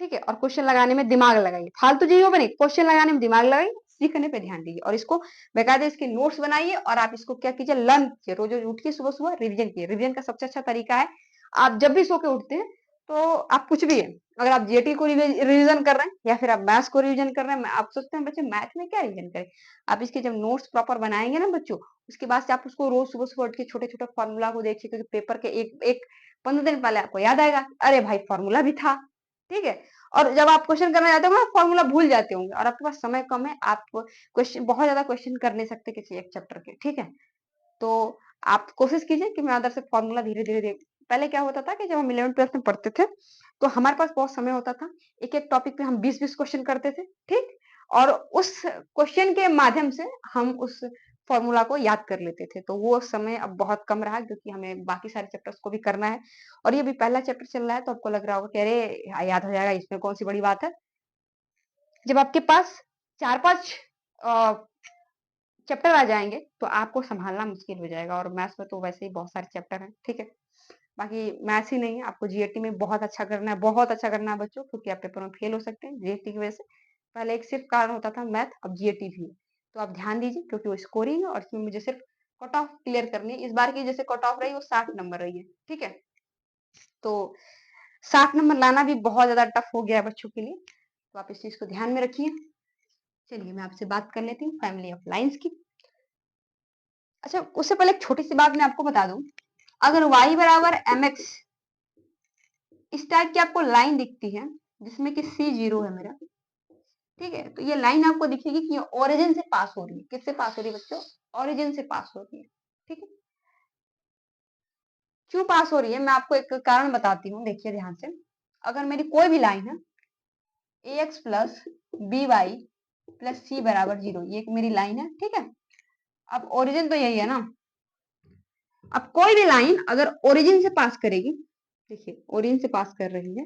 ठीक है, और क्वेश्चन लगाने में दिमाग लगाइए, फालतू चीजों पे नहीं, क्वेश्चन लगाने में दिमाग लगाइए, सीखने पे ध्यान दीजिए। और इसको बेकायदे इसके नोट्स बनाइए, और आप इसको क्या कीजिए, लर्न कीजिए, रोज रोज उठिए, सुबह सुबह रिवीजन कीजिए। रिवीजन का सबसे अच्छा तरीका है, आप जब भी सो के उठते हैं, तो आप कुछ भी है, अगर आप जीएटी को रिवीजन कर रहे हैं या फिर आप मैथ्स को रिवीजन कर रहे हैं, आप सोचते हैं बच्चे मैथ में क्या रिवीजन करें, आप इसके जब नोट्स प्रॉपर बनाएंगे ना बच्चों, उसके बाद से आप उसको रोज सुबह सुबह उठ के छोटे छोटे फॉर्मूला को देखिए, क्योंकि पेपर के एक एक 15 दिन पहले आपको याद आएगा, अरे भाई फॉर्मूला भी था। ठीक है, और जब आप क्वेश्चन करने जाते होंगे, फॉर्मूला भूल जाते होंगे, और आपके पास समय कम है, आप क्वेश्चन बहुत ज्यादा क्वेश्चन कर नहीं सकते किसी एक चैप्टर के। ठीक है, तो आप कोशिश कीजिए कि मैं अंदर से फॉर्मूला धीरे धीरे दे। पहले क्या होता था कि जब हम 11th 12th में पढ़ते थे, तो हमारे पास बहुत समय होता था, एक एक टॉपिक पे हम 20-20 क्वेश्चन करते थे। ठीक, और उस क्वेश्चन के माध्यम से हम उस फॉर्मूला को याद कर लेते थे। तो वो समय अब बहुत कम रहा, क्योंकि हमें बाकी सारे चैप्टर्स को भी करना है, और ये भी पहला चैप्टर चल रहा है, तो आपको लग रहा होगा कि अरे याद हो जाएगा, इसमें कौन सी बड़ी बात है। जब आपके पास 4-5 चैप्टर आ जाएंगे, तो आपको संभालना मुश्किल हो जाएगा। और मैथ्स में तो वैसे ही बहुत सारे चैप्टर हैं। ठीक है, बाकी मैथ्स ही नहीं है, आपको जीएटी में बहुत अच्छा करना है, बहुत अच्छा करना है बच्चों, क्योंकि आप पेपर में फेल हो सकते हैं जीएटी की वजह से। पहले एक सिर्फ कारण होता था मैथ, अब जीएटी भी है। तो आप ध्यान दीजिए, क्योंकि वो स्कोरिंग है, और इसमें मुझे सिर्फ कट ऑफ क्लियर करनी है। इस बार की जैसे कट ऑफ रही, वो 60 नंबर रही है। ठीक है, तो 60 नंबर लाना भी बहुत ज्यादा टफ हो गया है बच्चों के लिए, तो आप इस चीज को ध्यान में रखिए। चलिए, मैं आपसे बात कर लेती हूँ फैमिली ऑफ लाइंस की। अच्छा, उससे पहले एक छोटी सी बात मैं आपको बता दूं, अगर y बराबर mx इस टाइप की आपको लाइन दिखती है, जिसमें कि c 0 है मेरा, ठीक है, तो ये लाइन आपको दिखेगी कि ओरिजिन से पास हो रही है। किससे पास हो रही है बच्चों, ओरिजिन से पास हो रही है। ठीक है, क्यों पास हो रही है, मैं आपको एक कारण बताती हूँ, देखिए ध्यान से। अगर मेरी कोई भी लाइन है, ax plus B Y plus C बराबर 0, ये मेरी लाइन है। ठीक है, अब ओरिजिन तो यही है ना। अब कोई भी लाइन अगर ओरिजिन से पास करेगी, देखिए ओरिजिन से पास कर रही है,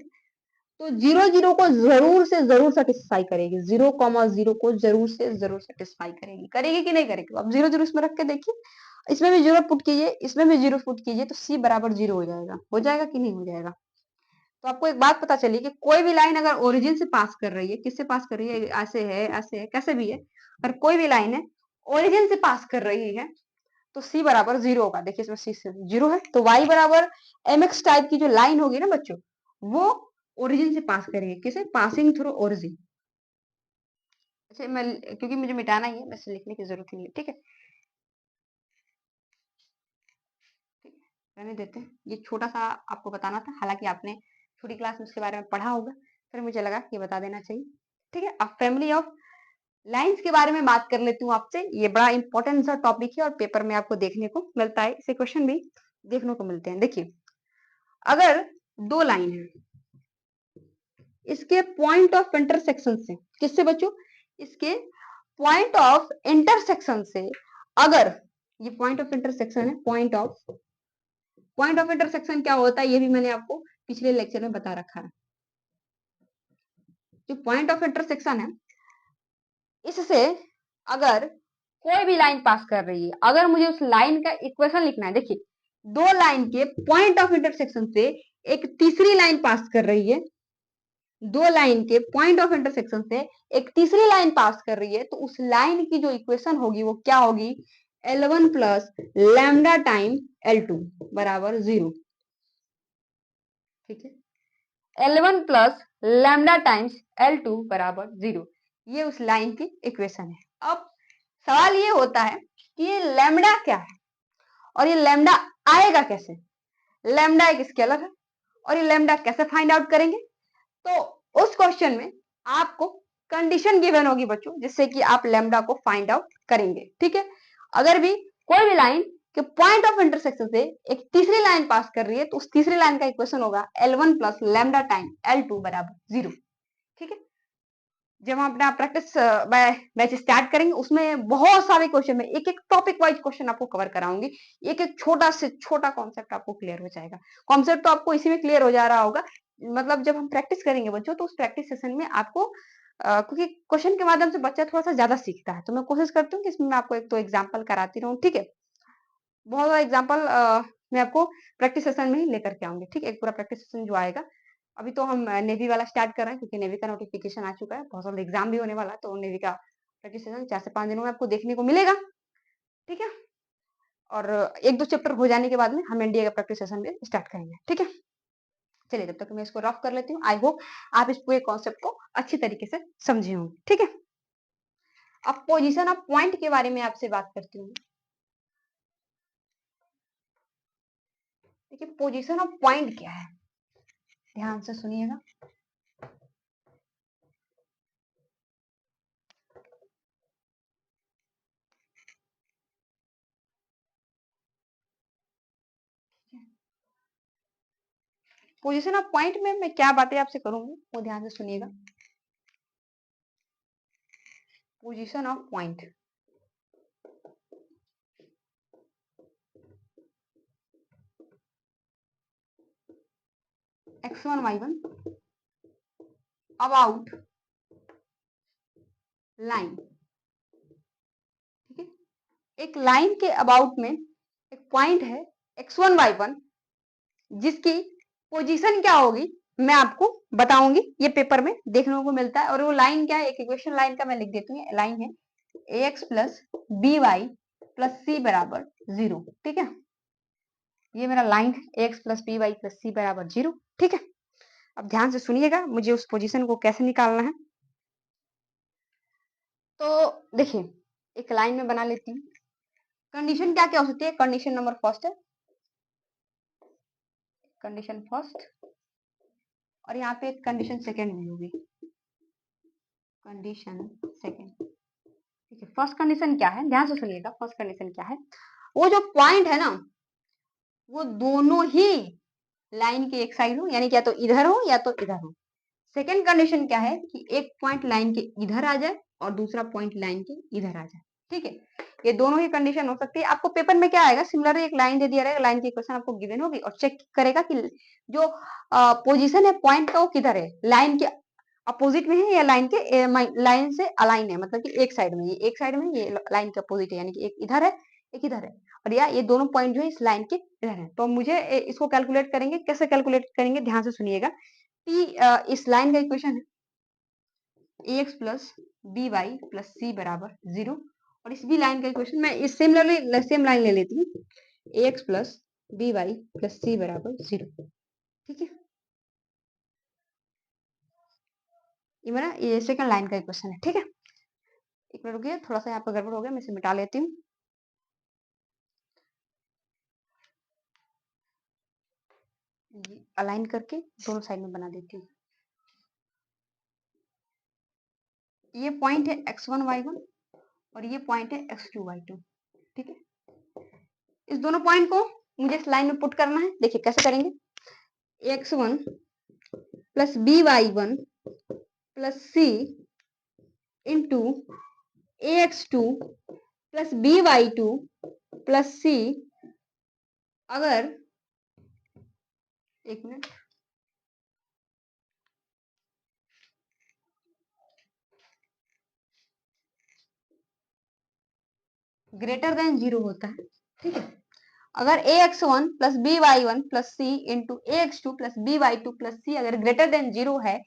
तो 0 0 को जरूर से जरूर सेटिस्फाई करेगी, 0,0 को जरूर से जरूर सेटिस्फाई करेगी। करेगी कि नहीं करेगी, अब 0 0 इसमें रख के देखिए, इसमें भी 0 पुट कीजिए, इसमें भी 0 पुट कीजिए, तो सी बराबर 0 हो जाएगा कि नहीं हो जाएगा। तो आपको एक बात पता चली कि कोई भी लाइन अगर ओरिजिन से पास कर रही है, किससे पास कर रही है, ऐसे है, कैसे भी है, अगर कोई भी लाइन है ओरिजिन से पास कर रही है, तो c बराबर 0 होगा। देखिए इसमें c से 0 है, तो y बराबर mx टाइप की जो लाइन होगी ना बच्चों, वो ओरिजिन से पास करेगी। किसे, पासिंग थ्रू ओरिजिन। अच्छा, मैं क्योंकि मुझे मिटाना ही है, वैसे लिखने की जरूरत नहीं है। ठीक है, रहने देते हैं, ये छोटा सा आपको बताना था, हालांकि आपने छोटी क्लास में उसके बारे में पढ़ा होगा, फिर मुझे लगा कि बता देना चाहिए। ठीक है, अब फैमिली ऑफ लाइंस के बारे में बात कर लेती हूँ आपसे। ये बड़ा इंपॉर्टेंट सा टॉपिक है, और पेपर में आपको देखने को मिलता है, इसे क्वेश्चन भी देखने को मिलते हैं। देखिए, अगर दो लाइन है, इसके पॉइंट ऑफ इंटरसेक्शन से, किससे बच्चों, इसके पॉइंट ऑफ इंटरसेक्शन से, अगर ये पॉइंट ऑफ इंटरसेक्शन है, पॉइंट ऑफ इंटरसेक्शन क्या होता है ये भी मैंने आपको पिछले लेक्चर में बता रखा है। जो पॉइंट ऑफ इंटरसेक्शन है, इससे अगर कोई भी लाइन पास कर रही है, अगर मुझे उस लाइन का इक्वेशन लिखना है, देखिए दो लाइन के पॉइंट ऑफ इंटरसेक्शन से एक तीसरी लाइन पास कर रही है, दो लाइन के पॉइंट ऑफ इंटरसेक्शन से एक तीसरी लाइन पास कर रही है, तो उस लाइन की जो इक्वेशन होगी वो क्या होगी, L1 plus lambda time L2 बराबर 0। ठीक है, L1 plus lambda times L2 बराबर 0, ये उस लाइन की इक्वेशन है। अब सवाल ये होता है कि ये लैम्डा क्या है और ये लैम्डा आएगा कैसे, लैम्डा एक स्केलर है और ये लैम्डा कैसे फाइंड आउट करेंगे, तो उस क्वेश्चन में आपको कंडीशन गिवन होगी बच्चों, जिससे कि आप लैम्डा को फाइंड आउट करेंगे। ठीक है, अगर भी कोई भी लाइन के पॉइंट ऑफ इंटरसेक्शन से एक तीसरी लाइन पास कर रही है, तो उस तीसरी लाइन का इक्वेशन होगा L1 plus lambda time L2 बराबर 0। ठीक है, जब हम अपना प्रैक्टिस बैच स्टार्ट करेंगे, उसमें बहुत सारे क्वेश्चन में एक एक टॉपिक वाइज क्वेश्चन आपको कवर कराऊंगी, एक एक छोटा से छोटा कॉन्सेप्ट आपको क्लियर हो जाएगा। कॉन्सेप्ट तो आपको इसी में क्लियर हो जा रहा होगा, मतलब जब हम प्रैक्टिस करेंगे बच्चों, तो उस प्रैक्टिस सेशन में आपको क्योंकि क्वेश्चन के माध्यम से बच्चा थोड़ा सा ज्यादा सीखता है, तो मैं कोशिश करती हूँ कि इसमें मैं आपको एक तो एग्जाम्पल कराती रहूँ। ठीक है, बहुत सारा एग्जाम्पल मैं आपको प्रैक्टिस सेशन में ही लेकर के आऊंगी। ठीक है, एक पूरा प्रैक्टिस सेशन जो आएगा, अभी तो हम नेवी वाला स्टार्ट कर रहे हैं क्योंकि नेवी का नोटिफिकेशन आ चुका है, बहुत सारा एग्जाम भी होने वाला है, तो नेवी का प्रैक्टिस सेशन 4 से 5 दिनों में आपको देखने को मिलेगा। ठीक है, और एक दो चैप्टर हो जाने के बाद में हम एनडीए का प्रैक्टिस सेशन भी स्टार्ट करेंगे। ठीक है, चलिए तब तक मैं इसको रफ कर लेती हूँ। आई होप आप इस पूरे कॉन्सेप्ट को अच्छी तरीके से समझे होंगे। ठीक है, अब पोजीशन ऑफ पॉइंट के बारे में आपसे बात करती हूँ। देखिए पोजीशन ऑफ पॉइंट क्या है, ध्यान से सुनिएगा। पोजीशन ऑफ पॉइंट में मैं क्या बातें आपसे करूंगी वो ध्यान से सुनिएगा। Position of point, x1 y1 about line. ठीक है, एक लाइन के अबाउट में एक पॉइंट है x1 y1, जिसकी पोजीशन क्या होगी मैं आपको बताऊंगी, ये पेपर में देखने को मिलता है। और वो लाइन क्या है, एक इक्वेशन लाइन का मैं लिख देती हूँ, लाइन है ax plus B Y plus C बराबर 0। ठीक है, ये मेरा लाइन है ax plus B Y plus C बराबर 0। ठीक है, अब ध्यान से सुनिएगा मुझे उस पोजीशन को कैसे निकालना है। तो देखिए एक लाइन में बना लेती हूँ। कंडीशन क्या क्या हो सकती है, कंडीशन नंबर फर्स्ट है, कंडीशन फर्स्ट, और यहाँ पे कंडीशन सेकेंड भी होगी, कंडीशन सेकेंड। ठीक है, फर्स्ट कंडीशन क्या है, ध्यान से सुनिएगा। फर्स्ट कंडीशन क्या है, वो जो पॉइंट है ना, वो दोनों ही लाइन के एक साइड हो, यानी क्या तो इधर हो या तो इधर हो। सेकेंड कंडीशन क्या है कि एक पॉइंट लाइन के इधर आ जाए और दूसरा पॉइंट लाइन के इधर आ जाए। ठीक है, ये दोनों ही कंडीशन हो सकती है। आपको पेपर में क्या आएगा, सिमिलर एक लाइन दे दिया रहेगा, लाइन की इक्वेशन आपको गिवन होगी और चेक करेगा कि जो पोजीशन है पॉइंट का वो किधर है, लाइन के अपोजिट में है या लाइन से अलाइन है, मतलब कि एक साइड में, ये एक साइड में, ये लाइन के अपोजिट है, यानी कि एक इधर है एक इधर है, और या ये दोनों पॉइंट जो है इस लाइन के इधर है। तो मुझे इसको कैलकुलेट करेंगे, कैसे कैलकुलेट करेंगे ध्यान से सुनिएगा। इस लाइन का इक्वेशन है ax plus B Y plus C बराबर 0, और इस भी लाइन का इक्वेशन मैं इस सिमिलरली सेम लाइन ले लेती हूँ, ax plus B Y plus C बराबर 0। ठीक है, ये मेरा ये सेकंड लाइन का इक्वेशन है। ठीक है, एक मिनट रुकिए, थोड़ा सा यहाँ पर गड़बड़ हो गया, मैं इसे मिटा लेती हूँ। अलाइन करके दोनों साइड में बना देती हूँ। ये पॉइंट है x1 y1 और ये पॉइंट है x2 y2। ठीक है, इस दोनों पॉइंट को मुझे इस लाइन में पुट करना है। देखिए कैसे करेंगे, x1 plus B Y one plus C into ax2 plus by2 plus C, अगर एक मिनट, ग्रेटर देन 0 होता है, ठीक है। अगर ax1 plus by1 plus C into ax2 plus by2 plus C अगर ग्रेटर देन 0 है,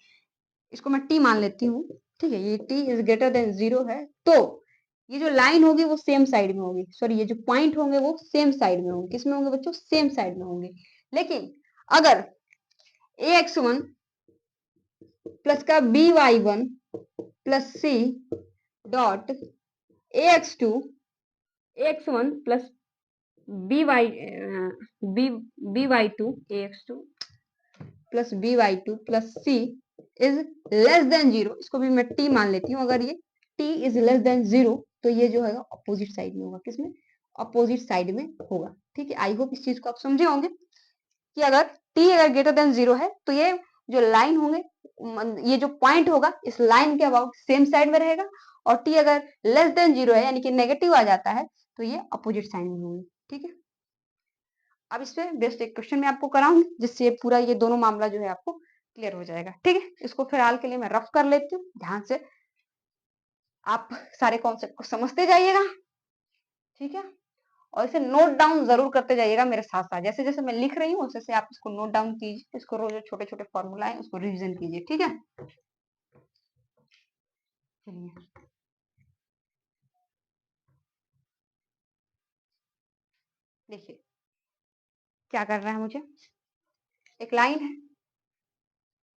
इसको मैं t मान लेती हूँ, ठीक है, ये t इज ग्रेटर देन 0 है, तो ये जो लाइन होगी वो सेम साइड में होगी, सॉरी ये जो पॉइंट होंगे वो सेम साइड में होंगे, किसमें होंगे बच्चों, सेम साइड में होंगे। लेकिन अगर ax1 प्लस का by1 plus C dot ax2 ax1 plus by2 ax2 plus by2 plus C is less than 0, इसको भी मैं t मान लेती हूँ। अगर ये t इज लेस देन 0 तो ये जो है अपोजिट साइड में होगा, किसमें, अपोजिट साइड में होगा, ठीक है। आई होप इस चीज को आप समझे होंगे कि अगर t अगर ग्रेटर देन 0 है तो ये जो लाइन होंगे, ये जो पॉइंट होगा इस लाइन के अबाउट सेम साइड में रहेगा, और t अगर लेस देन 0 है यानी कि नेगेटिव आ जाता है तो ये अपोजिट साइड में होंगे, ठीक है। अब इस पे बेस्ट एक क्वेश्चन मैं आपको कराऊंगी जिससे ये पूरा ये दोनों मामला जो है आपको क्लियर हो जाएगा, ठीक है। इसको फिलहाल के लिए मैं रफ कर लेती हूँ, ध्यान से आप सारे कॉन्सेप्ट को समझते जाइएगा, ठीक है। और इसे नोट डाउन जरूर करते जाइएगा मेरे साथ साथ, जैसे जैसे मैं लिख रही हूँ वैसे वैसे आप इसको नोट डाउन कीजिए, इसको रोज छोटे छोटे फॉर्मूला है उसको रिवीजन कीजिए, ठीक है। चलिए देखिए क्या करना है मुझे, एक लाइन है,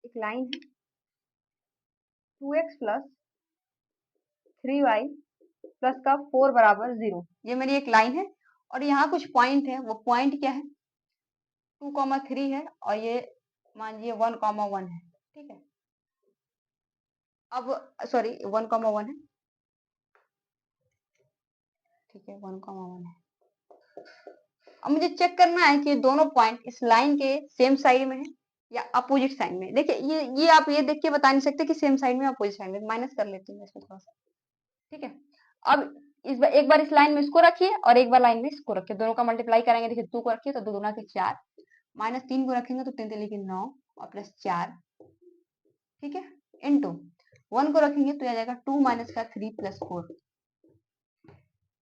एक लाइन है 2x प्लस 3y प्लस का 4 बराबर 0, ये मेरी एक लाइन है, और यहाँ कुछ पॉइंट है, वो पॉइंट क्या है, 2,3 है, और ये मान लीजिए 1,1 है, ठीक है। अब सॉरी 1,1 है, ठीक है 1,1 है। अब मुझे चेक करना है कि दोनों पॉइंट इस लाइन के सेम साइड में है या अपोजिट साइड में। देखिए ये आप ये देख के बता नहीं सकते कि सेम साइड में अपोजिट साइड में, माइनस कर लेती हूँ इसमें थोड़ा सा, ठीक है। अब इस बार एक बार इस लाइन में इसको रखिए और एक बार लाइन में इसको रखिए, दोनों का मल्टीप्लाई करेंगे, देखिए 2 को रखिए तो 2 दूना के 4, माइनस 3 को रखेंगे तो 3 3 के 9 और प्लस 4, ठीक है, इनटू 1 को रखेंगे तो आ जाएगा 2 माइनस का 3 प्लस 4।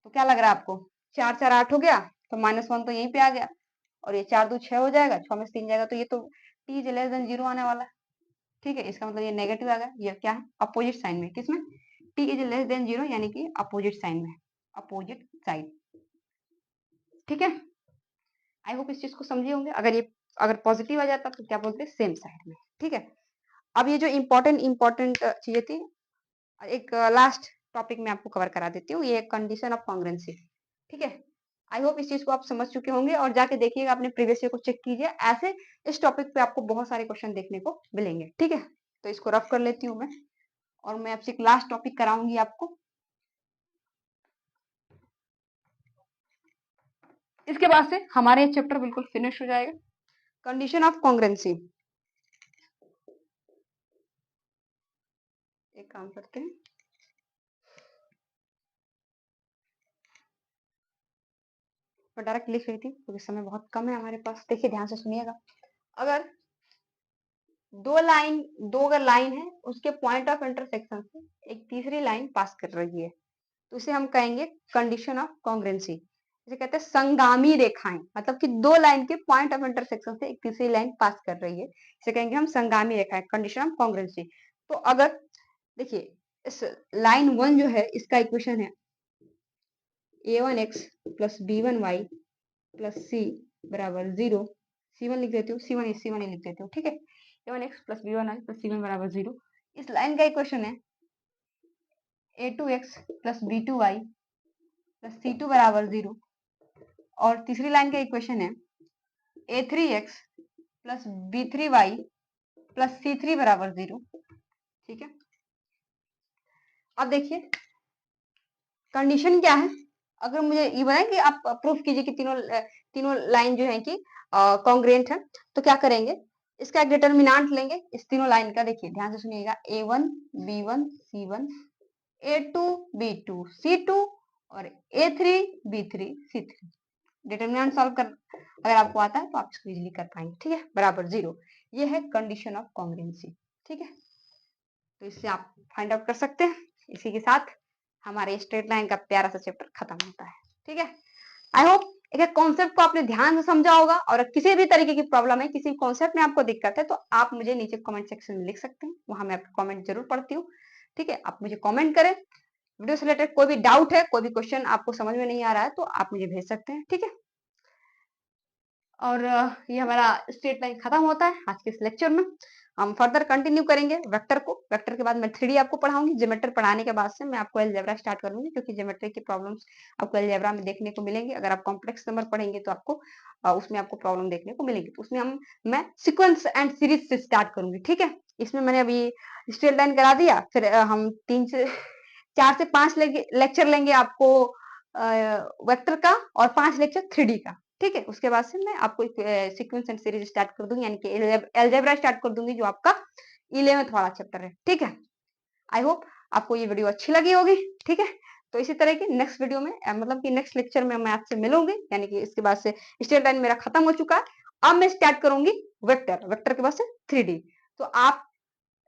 तो क्या लग रहा है आपको, 4 4 8 हो गया, तो -1 तो यहीं पे आ गया, और ये 4 2 6 हो जाएगा, 6 में से 3 जाएगा, तो ये तो t इज लेस देन 0 आने वाला है, ठीक है। इसका मतलब ये नेगेटिव आ गया, ये क्या है अपोजिट साइन में, किसमें, t इज लेस देन 0 यानी कि अपोजिट साइन में, अपोजिट साइड, ठीक है। आई होप इस चीज को समझे होंगे। अगर पॉजिटिव आ जाता तो क्या बोलते हैं, सेम साइड में, ठीक है। अब ये जो इंपॉर्टेंट चीजें थी, एक लास्ट टॉपिक में आपको कवर करा देती हूँ, ये कंडीशन ऑफ कॉन्ग्रुएंसी, ठीक है। आई होप इस चीज को आप समझ चुके होंगे, और जाके देखिएगा अपने प्रीवियस ईयर को चेक कीजिए, ऐसे इस टॉपिक पे आपको बहुत सारे क्वेश्चन देखने को मिलेंगे, ठीक है। तो इसको रफ कर लेती हूँ मैं, और मैं आपसे एक लास्ट टॉपिक कराऊंगी आपको, इसके बाद से हमारे चैप्टर बिल्कुल फिनिश हो जाएगा। कंडीशन ऑफ कॉन्ग्रुएंसी, एक काम करते हैं, मैं डायरेक्ट लिख रही थी क्योंकि समय बहुत कम है हमारे पास। देखिए ध्यान से सुनिएगा, अगर दो अगर लाइन है उसके पॉइंट ऑफ इंटरसेक्शन से एक तीसरी लाइन पास कर रही है तो इसे हम कहेंगे कंडीशन ऑफ कॉन्ग्रुएंसी, इसे कहते हैं संगामी रेखाएं, मतलब कि दो लाइन के पॉइंट ऑफ इंटरसेक्शन से एक तीसरी लाइन पास कर रही है, इसे कहेंगे हम संगामी रेखाएं, कंडीशन ऑफ कॉन्ग्रुएंसी। तो अगर देखिए इस लाइन 1 जो है इसका इक्वेशन है a1x plus b1y plus c बराबर 0, c1 लिख देती हूँ, c1 लिख देती हूँ, ठीक है। a1x plus b1y plus c1 बराबर 0, इस लाइन का इक्वेशन है a2x plus b2y plus c2 बराबर 0, और तीसरी लाइन का इक्वेशन है a3x plus b3y plus c3 बराबर 0, ठीक है। अब देखिए कंडीशन क्या है, अगर मुझे ये बताएं कि आप प्रूफ कीजिए कि तीनों लाइन जो है कि कॉन्ग्रुएंट है, तो क्या करेंगे, इसका एक डिटर्मिनेंट लेंगे इस तीनों लाइन का। देखिए ध्यान से सुनिएगा, A1 B1 C1, A2 B2 C2 और A3 B3 C3। Determinant solve कर अगर आपको आता है तो आप इसको इजीली कर पाएंगे। ठीक है, बराबर 0, ये है कंडीशन ऑफ कॉन्ग्रुएंसी। ठीक है, तो इससे आप फाइंड आउट कर सकते हैं। इसी के साथ हमारे स्ट्रेट लाइन का प्यारा सा चैप्टर खत्म होता है। ठीक है, आई होप एक कॉन्सेप्ट को आपने ध्यान से समझा होगा, और किसी भी तरीके की प्रॉब्लम है, किसी कॉन्सेप्ट में आपको दिक्कत है, तो आप मुझे नीचे कमेंट सेक्शन में लिख सकते हैं, वहां मैं आपके कमेंट जरूर पढ़ती हूँ। ठीक है, आप मुझे कमेंट करें। वीडियो से रिलेटेड कोई भी डाउट है, कोई भी क्वेश्चन आपको समझ में नहीं आ रहा है, तो आप मुझे भेज सकते हैं। ठीक है, और ये हमारा स्ट्रेट लाइन खत्म होता है आज के इस लेक्चर में। हम फर्दर कंटिन्यू करेंगे वेक्टर को। वेक्टर के बाद मैं 3D आपको पढ़ाऊंगी। ज्योमेट्री पढ़ाने के बाद से मैं आपको अलजेब्रा स्टार्ट करूंगी, क्योंकि ज्योमेट्री की प्रॉब्लम्स आपको अलजेब्रा में देखने को मिलेंगे। अगर आप कॉम्प्लेक्स नंबर पढ़ेंगे तो आपको उसमें आपको प्रॉब्लम देखने को मिलेंगी। तो उसमें मैं सीक्वेंस एंड सीरीज से स्टार्ट करूंगी। ठीक है, इसमें मैंने अभी स्ट्रेट लाइन करा दिया, फिर हम 4 से 5 लेक्चर लेंगे आपको वेक्टर का, और 5 लेक्चर 3D का। ठीक है, उसके बाद से मैं आपको सीक्वेंस एंड सीरीज स्टार्ट कर दूंगी, यानी कि अलजेब्रा स्टार्ट कर दूंगी, जो आपका 11th वाला चैप्टर है। ठीक है, आई होप आपको ये वीडियो अच्छी लगी होगी। ठीक है, तो इसी तरह के नेक्स्ट वीडियो में मतलब कि नेक्स्ट लेक्चर में मैं आपसे मिलूंगी, यानी कि इसके बाद से स्ट्रेट लाइन मेरा खत्म हो चुका है। अब मैं स्टार्ट करूंगी वेक्टर, वेक्टर के बाद से 3D। तो आप,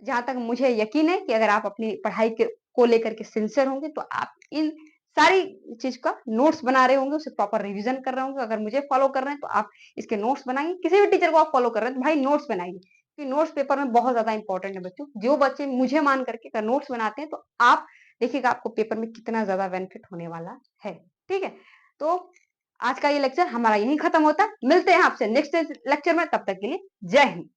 जहां तक मुझे यकीन है कि अगर आप अपनी पढ़ाई को लेकर के सिंसियर होंगे, तो आप इन सारी चीज का नोट्स बना रहे होंगे, उसे प्रॉपर रिवीजन कर रहे होंगे। अगर मुझे फॉलो कर रहे हैं तो आप इसके नोट्स बनाइए। किसी भी टीचर को आप फॉलो कर रहे हैं तो भाई नोट्स बनाइए, क्योंकि नोट्स पेपर में बहुत ज्यादा इंपॉर्टेंट है बच्चों। जो बच्चे मुझे मान करके अगर नोट्स बनाते हैं, तो आप देखिएगा आपको पेपर में कितना ज्यादा बेनिफिट होने वाला है। ठीक है, तो आज का ये लेक्चर हमारा यहीं खत्म होता है। मिलते हैं आपसे नेक्स्ट लेक्चर में, तब तक के लिए जय हिंद।